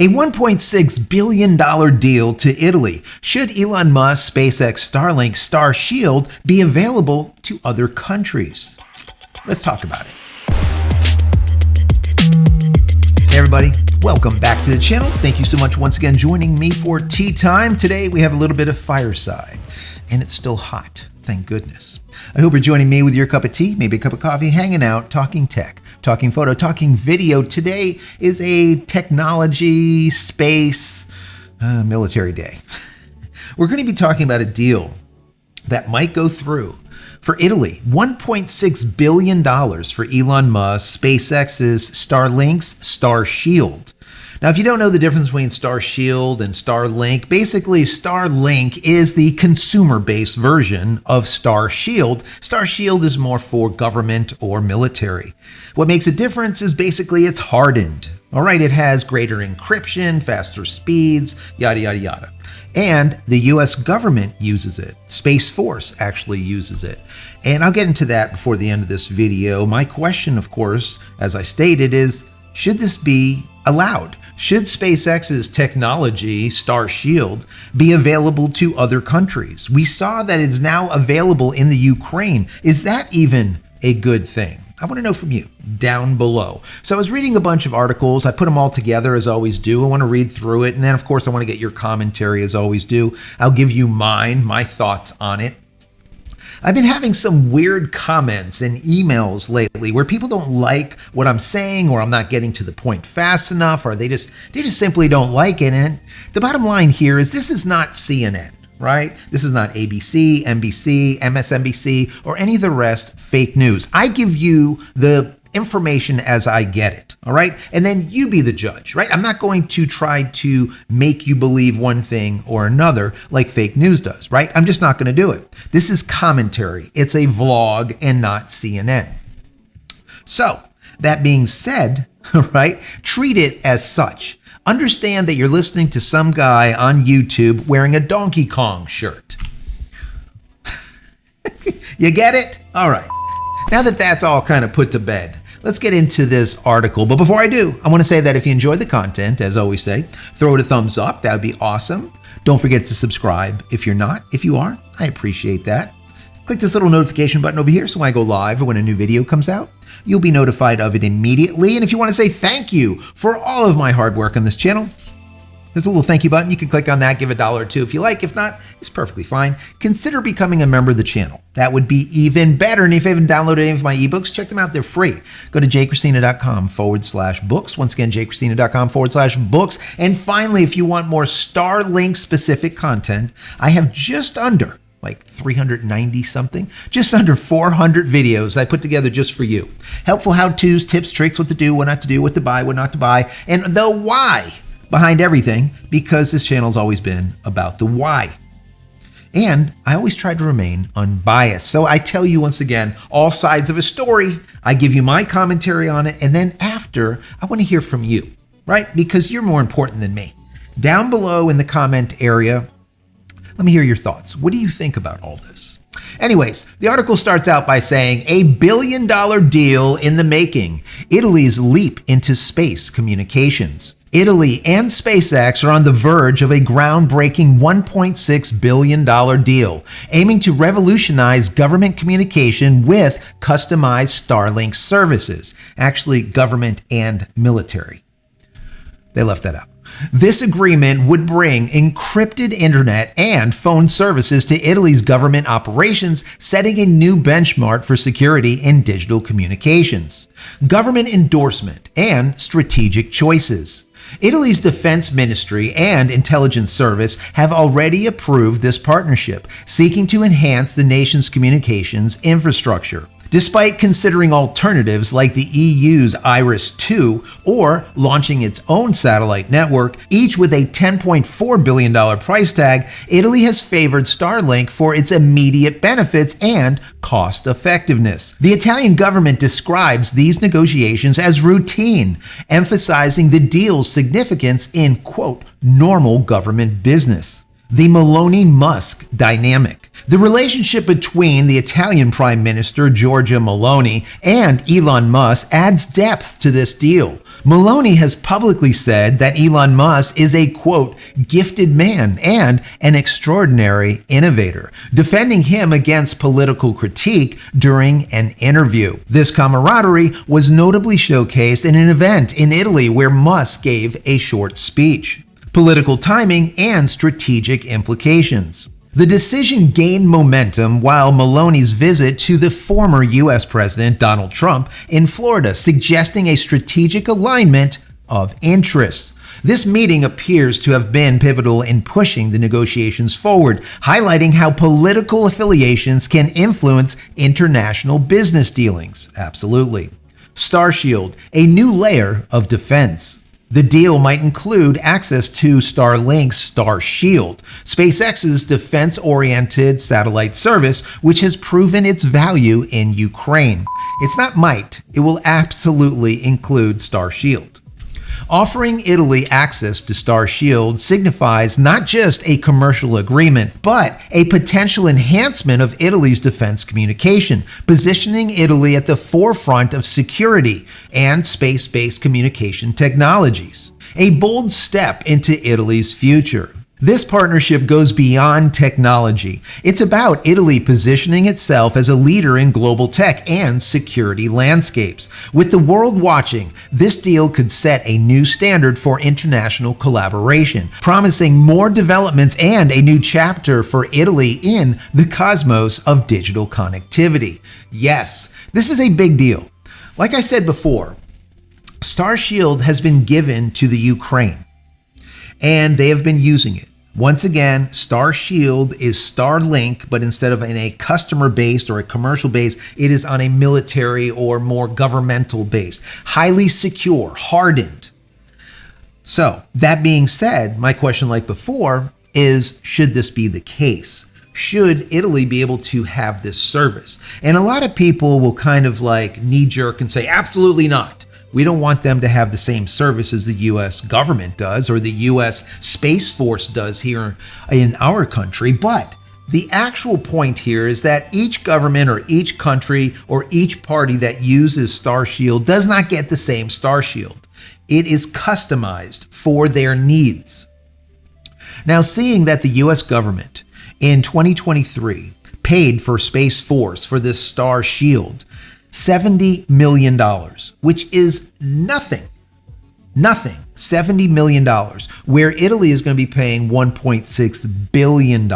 A $1.6 billion deal to Italy. Should Elon Musk, SpaceX, Starlink, Starshield be available to other countries? Let's talk about it. Hey everybody, welcome back to the channel. Thank you so much once again joining me for tea time. Today we have a little bit of fireside, and it's still hot. Thank goodness. I hope you're joining me with your cup of tea, maybe a cup of coffee, hanging out, talking tech, talking photo, talking video. Today is a technology, space, military day. We're going to be talking about a deal that might go through for Italy. $1.6 billion for Elon Musk, SpaceX's Starlink's Starshield. Now, if you don't know the difference between Starshield and Starlink, basically Starlink is the consumer-based version of Starshield. Starshield is more for government or military. What makes a difference is basically it's hardened. All right, it has greater encryption, faster speeds, yada, yada, yada. And the US government uses it. Space Force actually uses it. And I'll get into that before the end of this video. My question, of course, as I stated, is should this be allowed? Should SpaceX's technology, Starshield, be available to other countries? We saw that it's now available in the Ukraine. Is that even a good thing? I want to know from you down below. So I was reading a bunch of articles. I put them all together as I always do. I want to read through it. And then, of course, I want to get your commentary as I always do. I'll give you my thoughts on it. I've been having some weird comments and emails lately where people don't like what I'm saying, or I'm not getting to the point fast enough, or they just simply don't like it. And the bottom line here is this is not CNN, right? This is not ABC, NBC, MSNBC, or any of the rest fake news. I give you the information as I get it, all right? And then you be the judge, right? I'm not going to try to make you believe one thing or another like fake news does, right? I'm just not going to do it. This is commentary. It's a vlog and not CNN. So, that being said, right, treat it as such. Understand that you're listening to some guy on YouTube wearing a Donkey Kong shirt. You get it? All right. Now that that's all kind of put to bed, let's get into this article. But before I do, I want to say that if you enjoyed the content, as I always say, throw it a thumbs up. That would be awesome. Don't forget to subscribe if you're not. If you are, I appreciate that. Click this little notification button over here so when I go live or when a new video comes out, you'll be notified of it immediately. And if you want to say thank you for all of my hard work on this channel, there's a little thank you button. You can click on that, give $1 or $2 if you like. If not, it's perfectly fine. Consider becoming a member of the channel. That would be even better. And if you haven't downloaded any of my ebooks, check them out. They're free. Go to JCristina.com/books. Once again, JCristina.com/books. And finally, if you want more Starlink specific content, I have just under 390 something, just under 400 videos I put together just for you. Helpful how-tos, tips, tricks, what to do, what not to do, what to buy, what not to buy, and the why behind everything, because this channel's always been about the why. And I always try to remain unbiased. So I tell you once again, all sides of a story. I give you my commentary on it. And then after, I want to hear from you, right? Because you're more important than me. Down below in the comment area, let me hear your thoughts. What do you think about all this? Anyways, the article starts out by saying, $1 billion deal in the making. Italy's leap into space communications. Italy and SpaceX are on the verge of a groundbreaking $1.6 billion deal, aiming to revolutionize government communication with customized Starlink services. Actually, government and military. They left that out. This agreement would bring encrypted internet and phone services to Italy's government operations, setting a new benchmark for security in digital communications. Government endorsement and strategic choices. Italy's defense ministry and intelligence service have already approved this partnership, seeking to enhance the nation's communications infrastructure. Despite considering alternatives like the EU's IRIS-2 or launching its own satellite network, each with a $10.4 billion price tag, Italy has favored Starlink for its immediate benefits and cost effectiveness. The Italian government describes these negotiations as routine, emphasizing the deal's significance in, quote, normal government business. The Meloni-Musk Dynamic. The relationship between the Italian Prime Minister Giorgia Meloni and Elon Musk adds depth to this deal. Meloni has publicly said that Elon Musk is a, quote, gifted man and an extraordinary innovator, defending him against political critique during an interview. This camaraderie was notably showcased in an event in Italy where Musk gave a short speech. Political timing and strategic implications. The decision gained momentum while Meloni's visit to the former U.S. President Donald Trump in Florida, suggesting a strategic alignment of interests. This meeting appears to have been pivotal in pushing the negotiations forward, highlighting how political affiliations can influence international business dealings. Absolutely. Starshield, a new layer of defense. The deal might include access to Starlink's Starshield, SpaceX's defense-oriented satellite service, which has proven its value in Ukraine. It's not might, it will absolutely include Starshield. Offering Italy access to Starshield signifies not just a commercial agreement, but a potential enhancement of Italy's defense communication, positioning Italy at the forefront of security and space-based communication technologies. A bold step into Italy's future. This partnership goes beyond technology. It's about Italy positioning itself as a leader in global tech and security landscapes. With the world watching, this deal could set a new standard for international collaboration, promising more developments and a new chapter for Italy in the cosmos of digital connectivity. Yes, this is a big deal. Like I said before, Starshield has been given to the Ukraine, and they have been using it. Once again, Starshield is Starlink, but instead of in a customer-based or a commercial base, it is on a military or more governmental base. Highly secure, hardened. So, that being said, my question like before is, should this be the case? Should Italy be able to have this service? And a lot of people will kind of like knee-jerk and say, absolutely not. We don't want them to have the same service as the U.S. government does or the U.S. Space Force does here in our country. But the actual point here is that each government or each country or each party that uses Starshield does not get the same Starshield. It is customized for their needs. Now, seeing that the U.S. government in 2023 paid for Space Force for this Starshield $70 million, which is nothing, $70 million, where Italy is going to be paying $1.6 billion.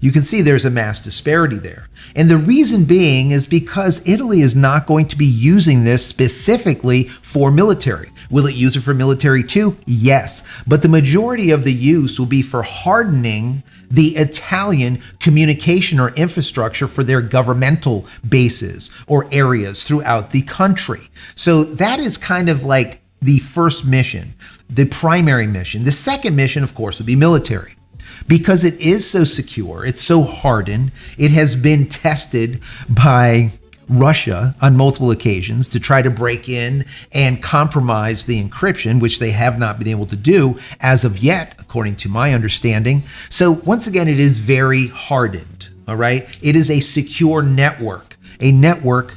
You can see there's a mass disparity there. And the reason being is because Italy is not going to be using this specifically for military. Will it use it for military too? Yes, but the majority of the use will be for hardening the Italian communication or infrastructure for their governmental bases or areas throughout the country. So that is kind of like the first mission, the primary mission. The second mission, of course, would be military. Because it is so secure, it's so hardened, it has been tested by Russia on multiple occasions to try to break in and compromise the encryption, which they have not been able to do as of yet, according to my understanding. So once again, it is very hardened, all right? It is a secure network, a network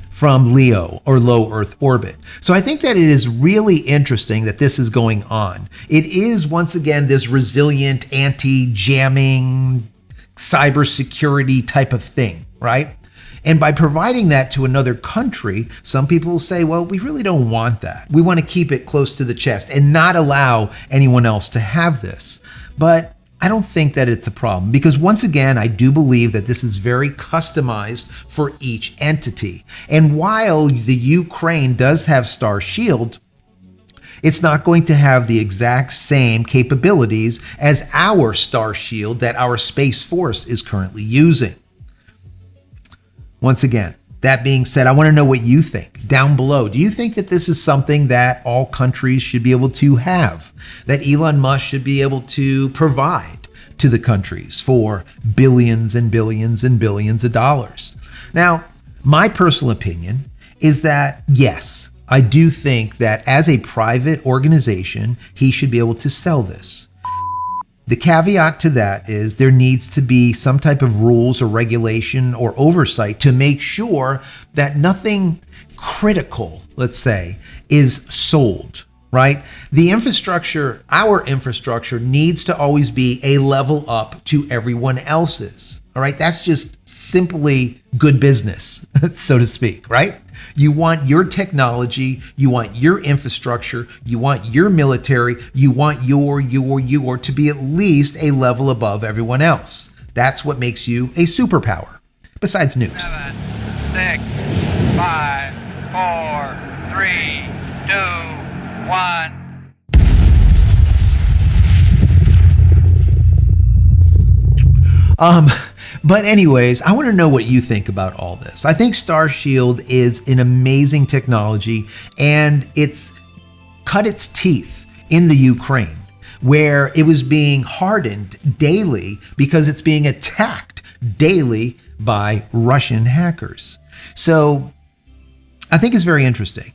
from LEO or low Earth orbit. So I think that it is really interesting that this is going on. It is once again this resilient anti-jamming cybersecurity type of thing, right? And by providing that to another country, some people will say, well, we really don't want that. We want to keep it close to the chest and not allow anyone else to have this. But I don't think that it's a problem because once again, I do believe that this is very customized for each entity. And while the Ukraine does have Starshield, it's not going to have the exact same capabilities as our Starshield that our Space Force is currently using. Once again, that being said, I want to know what you think down below. Do you think that this is something that all countries should be able to have, that Elon Musk should be able to provide to the countries for billions and billions and billions of dollars? Now, my personal opinion is that, yes, I do think that as a private organization, he should be able to sell this. The caveat to that is there needs to be some type of rules or regulation or oversight to make sure that nothing critical, let's say, is sold, right? The infrastructure, our infrastructure, needs to always be a level up to everyone else's. All right, that's just simply good business, so to speak, right? You want your technology, you want your infrastructure, you want your military, you want your to be at least a level above everyone else. That's what makes you a superpower, besides nukes. 7, 6, 5, 4, 3, 2, 1. But anyways, I want to know what you think about all this. I think Starshield is an amazing technology, and it's cut its teeth in the Ukraine, where it was being hardened daily because it's being attacked daily by Russian hackers. So I think it's very interesting.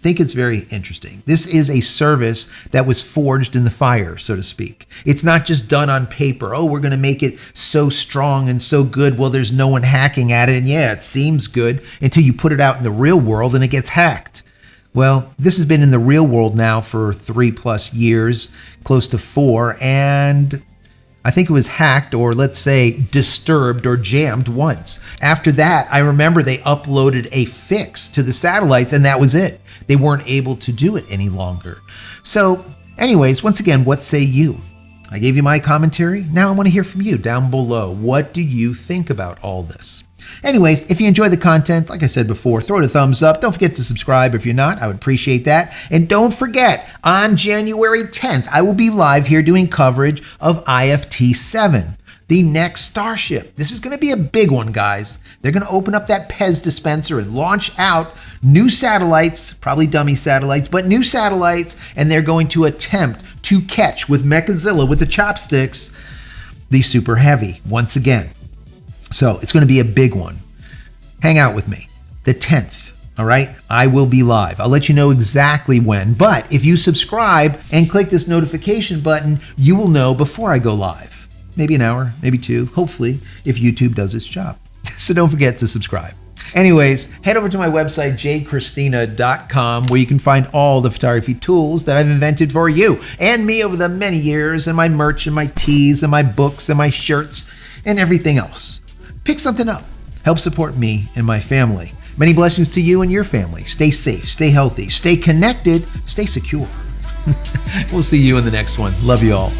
This is a service that was forged in the fire, so to speak. It's not just done on paper. Oh, we're going to make it so strong and so good. Well, there's no one hacking at it. And yeah, it seems good until you put it out in the real world and it gets hacked. Well, this has been in the real world now for 3+ years, close to 4. And I think it was hacked, or let's say disturbed or jammed once. After that, I remember they uploaded a fix to the satellites and that was it. They weren't able to do it any longer. So anyways, once again, what say you? I gave you my commentary. Now I want to hear from you down below. What do you think about all this? Anyways, if you enjoy the content, like I said before, throw it a thumbs up. Don't forget to subscribe if you're not. I would appreciate that. And don't forget, on January 10th, I will be live here doing coverage of IFT-7, the next Starship. This is going to be a big one, guys. They're going to open up that Pez dispenser and launch out new satellites, probably dummy satellites, but new satellites, and they're going to attempt to catch with Mechazilla, with the chopsticks, the Super Heavy once again. So it's going to be a big one. Hang out with me. The 10th, all right? I will be live. I'll let you know exactly when. But if you subscribe and click this notification button, you will know before I go live. Maybe an hour, maybe 2, hopefully, if YouTube does its job. So don't forget to subscribe. Anyways, head over to my website, JCristina.com, where you can find all the photography tools that I've invented for you and me over the many years, and my merch and my tees and my books and my shirts and everything else. Pick something up. Help support me and my family. Many blessings to you and your family. Stay safe, stay healthy, stay connected, stay secure. We'll see you in the next one. Love you all.